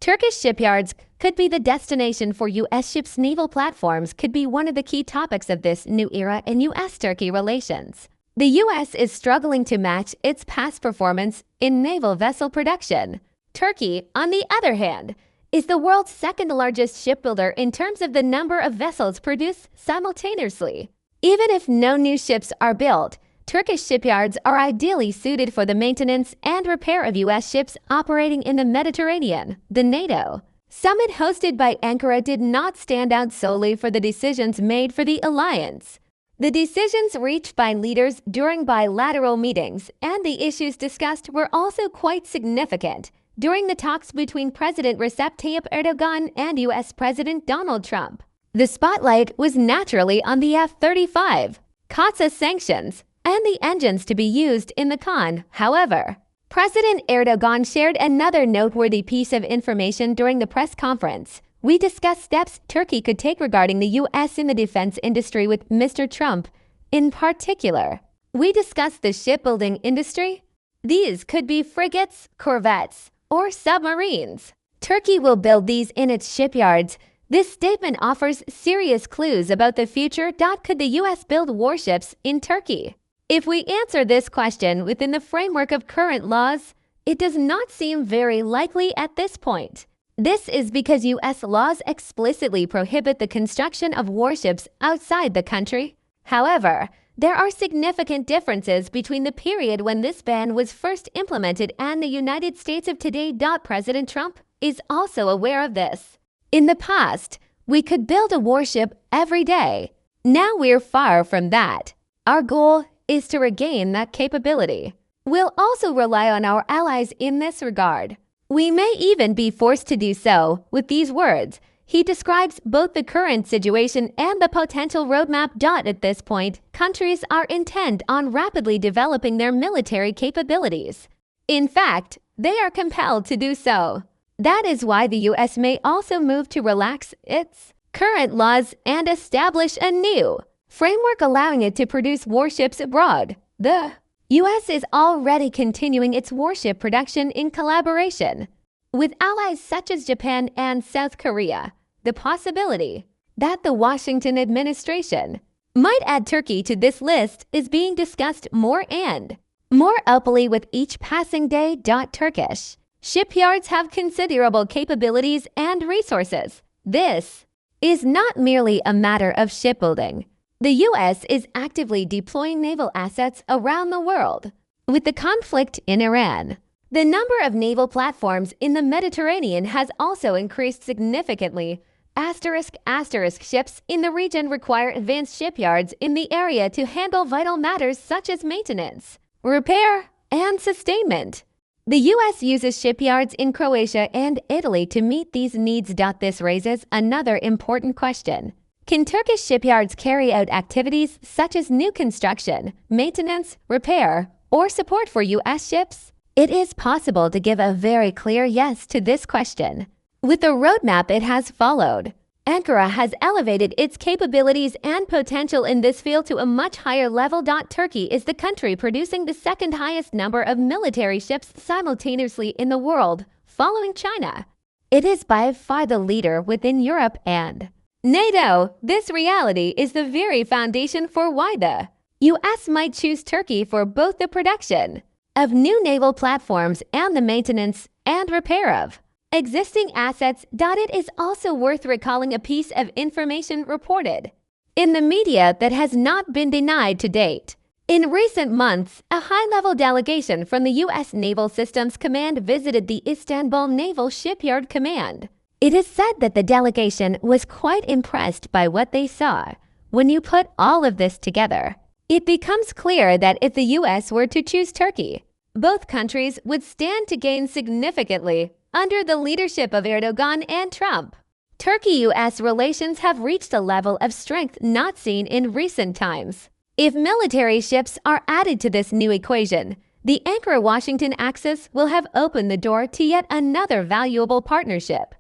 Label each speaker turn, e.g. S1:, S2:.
S1: Turkish shipyards could be the destination for U.S. ships. Naval platforms could be one of the key topics of this new era in U.S. Turkey relations. The U.S. is struggling to match its past performance in naval vessel production. Turkey, on the other hand, is the world's second-largest shipbuilder in terms of the number of vessels produced simultaneously. Even if no new ships are built, Turkish shipyards are ideally suited for the maintenance and repair of U.S. ships operating in the Mediterranean. The NATO Summit hosted by Ankara did not stand out solely for the decisions made for the alliance. The decisions reached by leaders during bilateral meetings and the issues discussed were also quite significant during the talks between President Recep Tayyip Erdoğan and U.S. President Donald Trump. The spotlight was naturally on the F-35, CAATSA sanctions, and the engines to be used in the KAAN. However, President Erdoğan shared another noteworthy piece of information during the press conference. We discussed steps Turkey could take regarding the U.S. in the defense industry with Mr. Trump. In particular, we discussed the shipbuilding industry. These could be frigates, corvettes, or submarines. Turkey will build these in its shipyards. This statement offers serious clues about the future. Could the U.S. build warships in Turkey? If we answer this question within the framework of current laws, it does not seem very likely at this point. This is because U.S. laws explicitly prohibit the construction of warships outside the country. However, there are significant differences between the period when this ban was first implemented and the United States of today. President Trump is also aware of this. In the past, we could build a warship every day. Now we're far from that. Our goal is to regain that capability. We'll also rely on our allies in this regard. We may even be forced to do so. With these words, he describes both the current situation and the potential roadmap. At this point, countries are intent on rapidly developing their military capabilities. In fact, they are compelled to do so. That is why the U.S. may also move to relax its current laws and establish a new framework allowing it to produce warships abroad. The U.S. is already continuing its warship production in collaboration with allies such as Japan and South Korea. The possibility that the Washington administration might add Turkey to this list is being discussed more and more openly with each passing day. Turkish shipyards have considerable capabilities and resources. This is not merely a matter of shipbuilding. The U.S. is actively deploying naval assets around the world. With the conflict in Iran, the number of naval platforms in the Mediterranean has also increased significantly. Ships in the region require advanced shipyards in the area to handle vital matters such as maintenance, repair, and sustainment. The U.S. uses shipyards in Croatia and Italy to meet these needs. This raises another important question. Can Turkish shipyards carry out activities such as new construction, maintenance, repair, or support for U.S. ships? It is possible to give a very clear yes to this question. With the roadmap it has followed, Ankara has elevated its capabilities and potential in this field to a much higher level. Turkey is the country producing the second highest number of military ships simultaneously in the world, following China. It is by far the leader within Europe and NATO. This reality is the very foundation for why the U.S. might choose Turkey for both the production of new naval platforms and the maintenance and repair of existing assets. It is also worth recalling a piece of information reported in the media that has not been denied to date. In recent months, a high-level delegation from the U.S. Naval Systems Command visited the Istanbul Naval Shipyard Command. It is said that the delegation was quite impressed by what they saw. When you put all of this together, it becomes clear that if the U.S. were to choose Turkey, both countries would stand to gain significantly under the leadership of Erdoğan and Trump. Turkey-U.S. relations have reached a level of strength not seen in recent times. If military ships are added to this new equation, the Ankara-Washington axis will have opened the door to yet another valuable partnership.